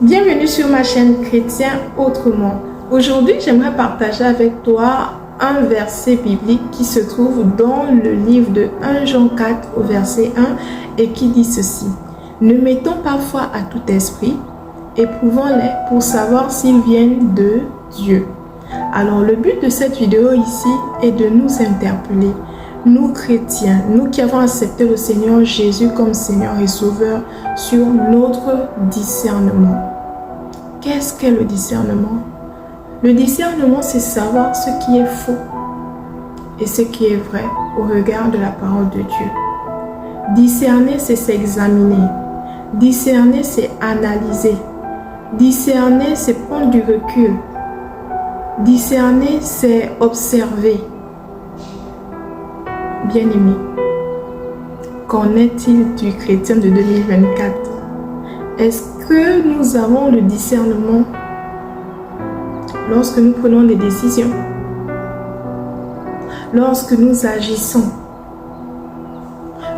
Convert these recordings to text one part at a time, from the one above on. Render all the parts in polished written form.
Bienvenue sur ma chaîne Chrétien Autrement. Aujourd'hui, j'aimerais partager avec toi un verset biblique qui se trouve dans le livre de 1 Jean 4 au verset 1 et qui dit ceci. Ne mettons pas foi à tout esprit, éprouvons-les pour savoir s'ils viennent de Dieu. Alors le but de cette vidéo ici est de nous interpeller. Nous chrétiens, nous qui avons accepté le Seigneur Jésus comme Seigneur et Sauveur, sur notre discernement. Qu'est-ce qu'est le discernement? Le discernement, c'est savoir ce qui est faux et ce qui est vrai au regard de la parole de Dieu. Discerner, c'est s'examiner. Discerner, c'est analyser. Discerner, c'est prendre du recul. Discerner, c'est observer. Bien-aimé, qu'en est-il du chrétien de 2024? Est-ce que nous avons le discernement lorsque nous prenons des décisions, lorsque nous agissons,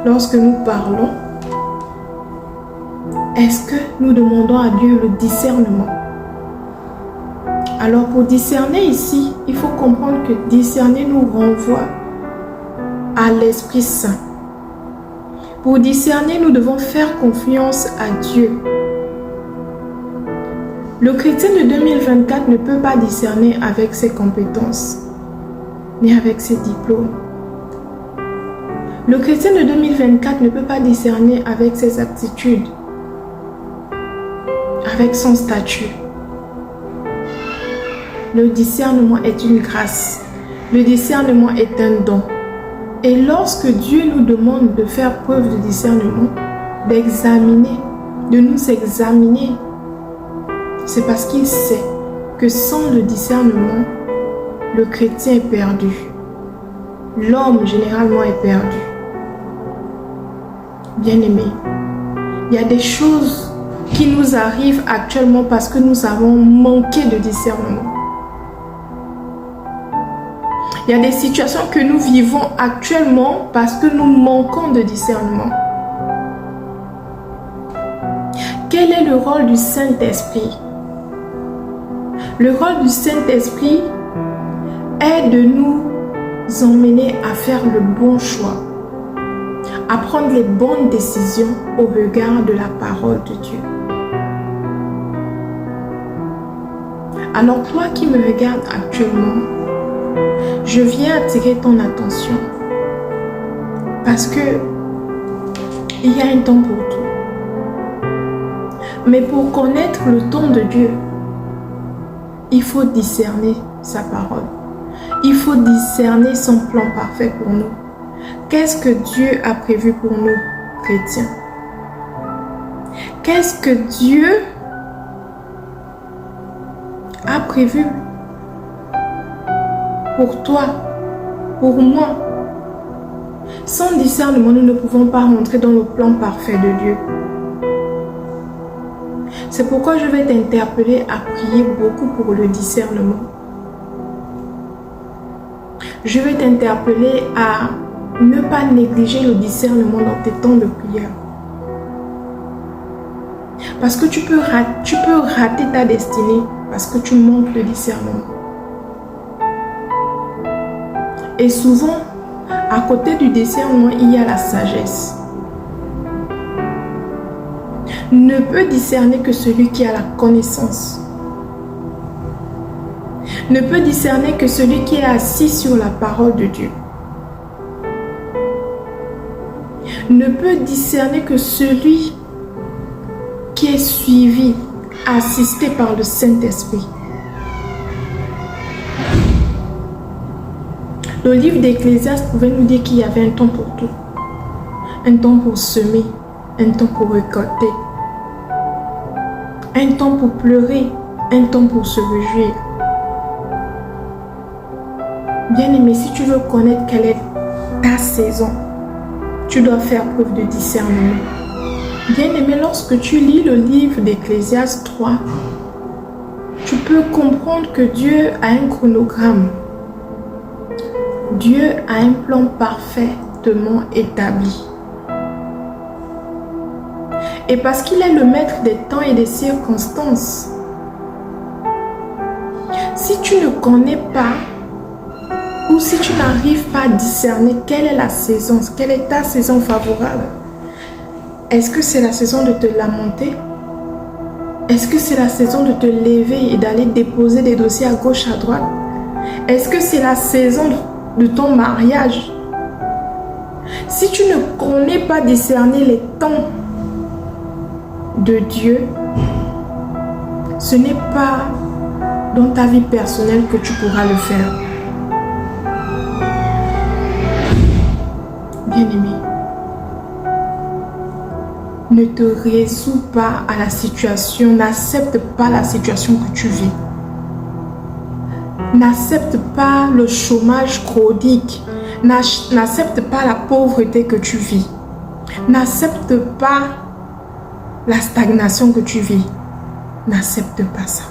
lorsque nous parlons? Est-ce que nous demandons à Dieu le discernement? Alors pour discerner ici, il faut comprendre que discerner nous renvoie à l'Esprit Saint. Pour discerner, nous devons faire confiance à Dieu. Le chrétien de 2024 ne peut pas discerner avec ses compétences, ni avec ses diplômes. Le chrétien de 2024 ne peut pas discerner avec ses aptitudes, avec son statut. Le discernement est une grâce. Le discernement est un don. Et lorsque Dieu nous demande de faire preuve de discernement, d'examiner, de nous examiner, c'est parce qu'il sait que sans le discernement, le chrétien est perdu. L'homme généralement est perdu. Bien-aimé, il y a des choses qui nous arrivent actuellement parce que nous avons manqué de discernement. Il y a des situations que nous vivons actuellement parce que nous manquons de discernement. Quel est le rôle du Saint-Esprit? Le rôle du Saint-Esprit est de nous emmener à faire le bon choix, à prendre les bonnes décisions au regard de la parole de Dieu. Alors toi qui me regardes actuellement, je viens attirer ton attention parce que il y a un temps pour tout. Mais pour connaître le temps de Dieu, il faut discerner sa parole. Il faut discerner son plan parfait pour nous. Qu'est-ce que Dieu a prévu pour nous, chrétiens? Qu'est-ce que Dieu a prévu pour toi, pour moi? Sans discernement, nous ne pouvons pas rentrer dans le plan parfait de Dieu. C'est pourquoi je vais t'interpeller à prier beaucoup pour le discernement. Je vais t'interpeller à ne pas négliger le discernement dans tes temps de prière. Parce que tu peux rater ta destinée parce que tu manques de discernement. Et souvent, à côté du discernement, il y a la sagesse. Ne peut discerner que celui qui a la connaissance. Ne peut discerner que celui qui est assis sur la parole de Dieu. Ne peut discerner que celui qui est suivi, assisté par le Saint-Esprit. Le livre d'Ecclésiaste pouvait nous dire qu'il y avait un temps pour tout. Un temps pour semer, un temps pour récolter. Un temps pour pleurer, un temps pour se réjouir. Bien-aimé, si tu veux connaître quelle est ta saison, tu dois faire preuve de discernement. Bien-aimé, lorsque tu lis le livre d'Ecclésiaste 3, tu peux comprendre que Dieu a un chronogramme. Dieu a un plan parfaitement établi. et parce qu'il est le maître des temps et des circonstances. Si tu ne connais pas ou si tu n'arrives pas à discerner quelle est la saison, quelle est ta saison favorable, est-ce que c'est la saison de te lamenter? Est-ce que c'est la saison de te lever et d'aller déposer des dossiers à gauche, à droite? Est-ce que c'est la saison de ton mariage? Si tu ne connais pas discerner les temps de Dieu, ce n'est pas dans ta vie personnelle que tu pourras le faire. Bien-aimé, ne te résous pas à la situation, n'accepte pas la situation que tu vis. N'accepte pas le chômage chronique, n'accepte pas la pauvreté que tu vis. N'accepte pas la stagnation que tu vis. N'accepte pas ça.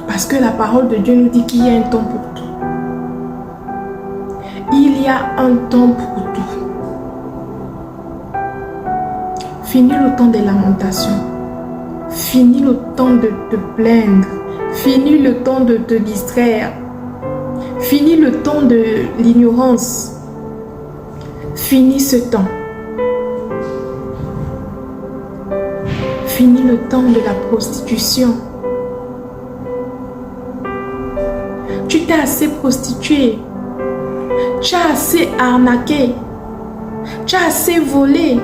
Parce que la parole de Dieu nous dit qu'il y a un temps pour tout. Il y a un temps pour tout. Fini le temps des lamentations. Fini le temps de te plaindre. Fini le temps de te distraire. Fini le temps de l'ignorance. Fini ce temps. Fini le temps de la prostitution. Tu t'es assez prostitué. Tu as assez arnaqué. Tu as assez volé.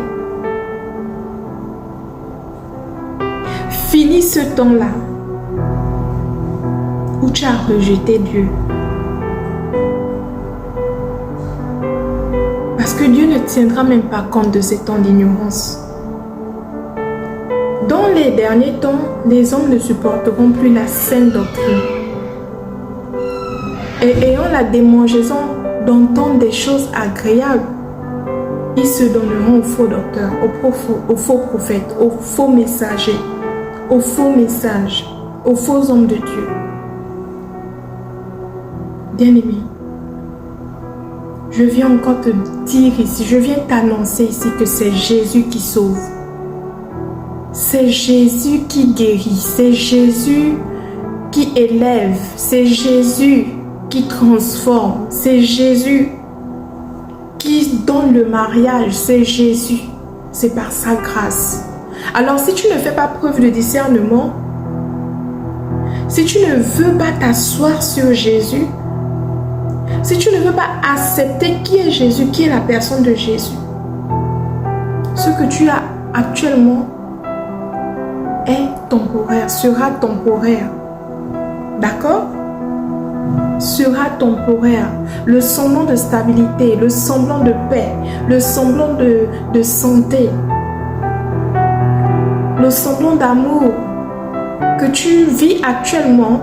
Fini ce temps-là où tu as rejeté Dieu. Parce que Dieu ne tiendra même pas compte de ces temps d'ignorance. Dans les derniers temps, les hommes ne supporteront plus la saine doctrine. Et ayant la démangeaison d'entendre des choses agréables, ils se donneront aux faux docteurs, aux faux prophètes, aux faux messagers, aux faux messages, aux faux hommes de Dieu. Bien-aimé, je viens encore te dire ici, je viens t'annoncer ici que c'est Jésus qui sauve. C'est Jésus qui guérit, c'est Jésus qui élève, c'est Jésus qui transforme, c'est Jésus qui donne le mariage, c'est Jésus, c'est par sa grâce. Alors si tu ne fais pas preuve de discernement, si tu ne veux pas t'asseoir sur Jésus, si tu ne veux pas accepter qui est Jésus, qui est la personne de Jésus, ce que tu as actuellement est temporaire, sera temporaire. D'accord? Sera temporaire. Le semblant de stabilité, le semblant de paix, le semblant de santé, le semblant d'amour que tu vis actuellement,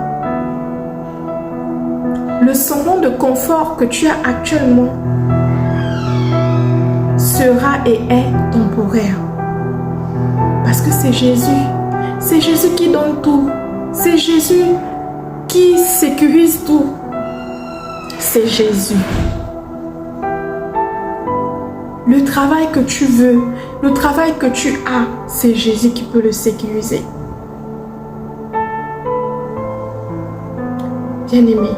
le semblant de confort que tu as actuellement sera et est temporaire. Parce que c'est Jésus. C'est Jésus qui donne tout. C'est Jésus qui sécurise tout. C'est Jésus. Le travail que tu veux, le travail que tu as, c'est Jésus qui peut le sécuriser. Bien-aimé,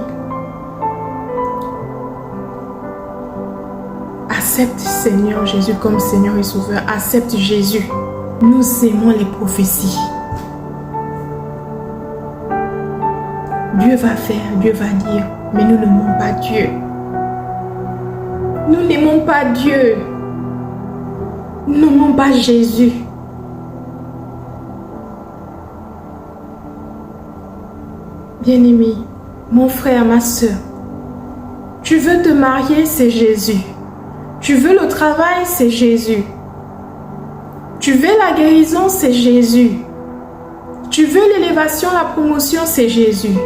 accepte Seigneur Jésus comme Seigneur et Sauveur. Accepte Jésus. Nous aimons les prophéties. Dieu va faire, Dieu va dire, mais nous n'aimons pas Dieu. Nous n'aimons pas Dieu. Nous n'aimons pas Jésus. Bien-aimé, mon frère, ma soeur, tu veux te marier, c'est Jésus. Tu veux le travail, c'est Jésus. Tu veux la guérison, c'est Jésus. Tu veux l'élévation, la promotion, c'est Jésus.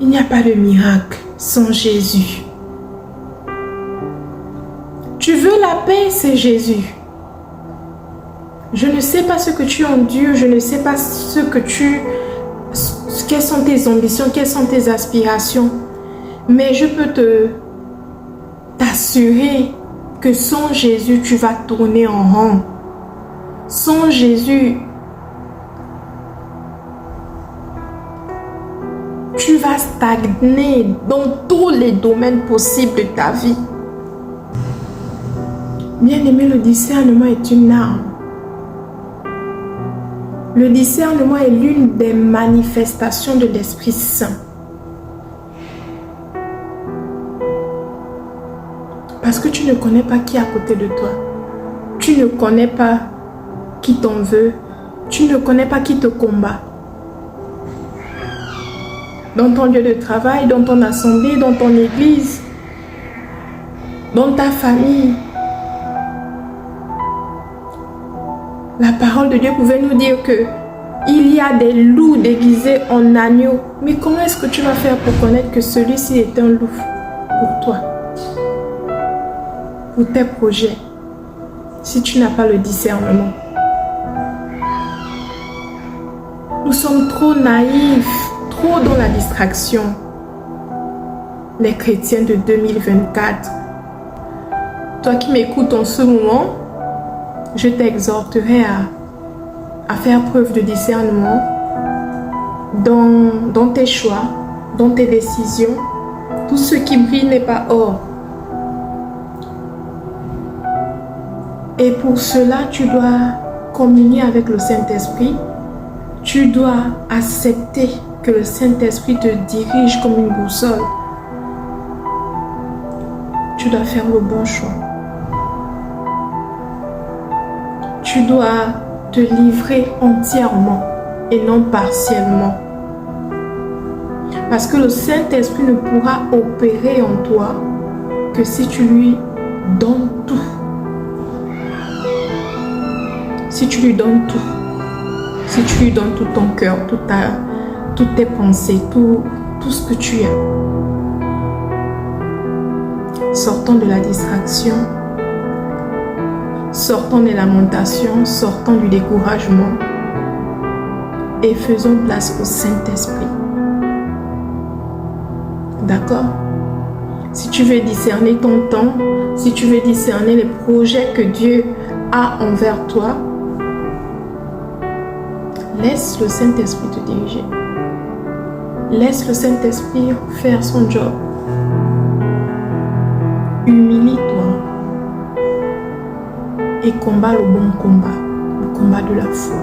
Il n'y a pas de miracle sans Jésus. Tu veux la paix, c'est Jésus. Je ne sais pas ce que tu endures, je ne sais pas quelles sont tes ambitions, quelles sont tes aspirations, mais je peux t'assurer que sans Jésus, tu vas tourner en rond. Sans Jésus, tu vas stagner dans tous les domaines possibles de ta vie. Bien-aimé, le discernement est une arme. Le discernement est l'une des manifestations de l'Esprit Saint. Parce que tu ne connais pas qui est à côté de toi. Tu ne connais pas qui t'en veut. Tu ne connais pas qui te combat. Dans ton lieu de travail, dans ton assemblée, dans ton église, dans ta famille. La parole de Dieu pouvait nous dire que il y a des loups déguisés en agneaux. Mais comment est-ce que tu vas faire pour connaître que celui-ci est un loup pour toi? Pour tes projets, si tu n'as pas le discernement. Nous sommes trop naïfs, trop dans la distraction. Les chrétiens de 2024. Toi qui m'écoutes en ce moment, je t'exhorterai à faire preuve de discernement dans tes choix, dans tes décisions. Tout ce qui brille n'est pas or. Et pour cela, tu dois communier avec le Saint-Esprit. Tu dois accepter que le Saint-Esprit te dirige comme une boussole. Tu dois faire le bon choix. Tu dois te livrer entièrement et non partiellement. Parce que le Saint-Esprit ne pourra opérer en toi que si tu lui donnes tout. Si tu lui donnes tout, si tu lui donnes tout ton cœur, toutes tes pensées, tout ce que tu as. Sortons de la distraction, sortons des lamentations, sortons du découragement et faisons place au Saint-Esprit. D'accord? Si tu veux discerner ton temps, si tu veux discerner les projets que Dieu a envers toi, laisse le Saint-Esprit te diriger. Laisse le Saint-Esprit faire son job. Humilie-toi et combat le bon combat, le combat de la foi.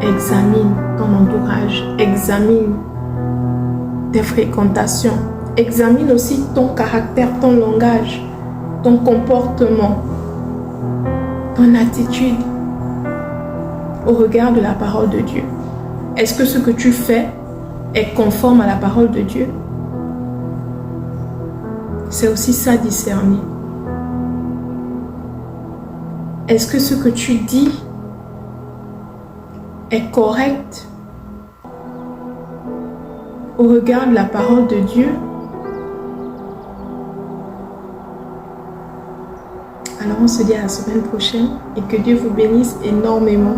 Examine ton entourage, examine tes fréquentations, examine aussi ton caractère, ton langage, ton comportement, ton attitude au regard de la parole de Dieu. Est-ce que ce que tu fais est conforme à la parole de Dieu? C'est aussi ça discerner. Est-ce que ce que tu dis est correct au regard de la parole de Dieu? Alors on se dit à la semaine prochaine et que Dieu vous bénisse énormément.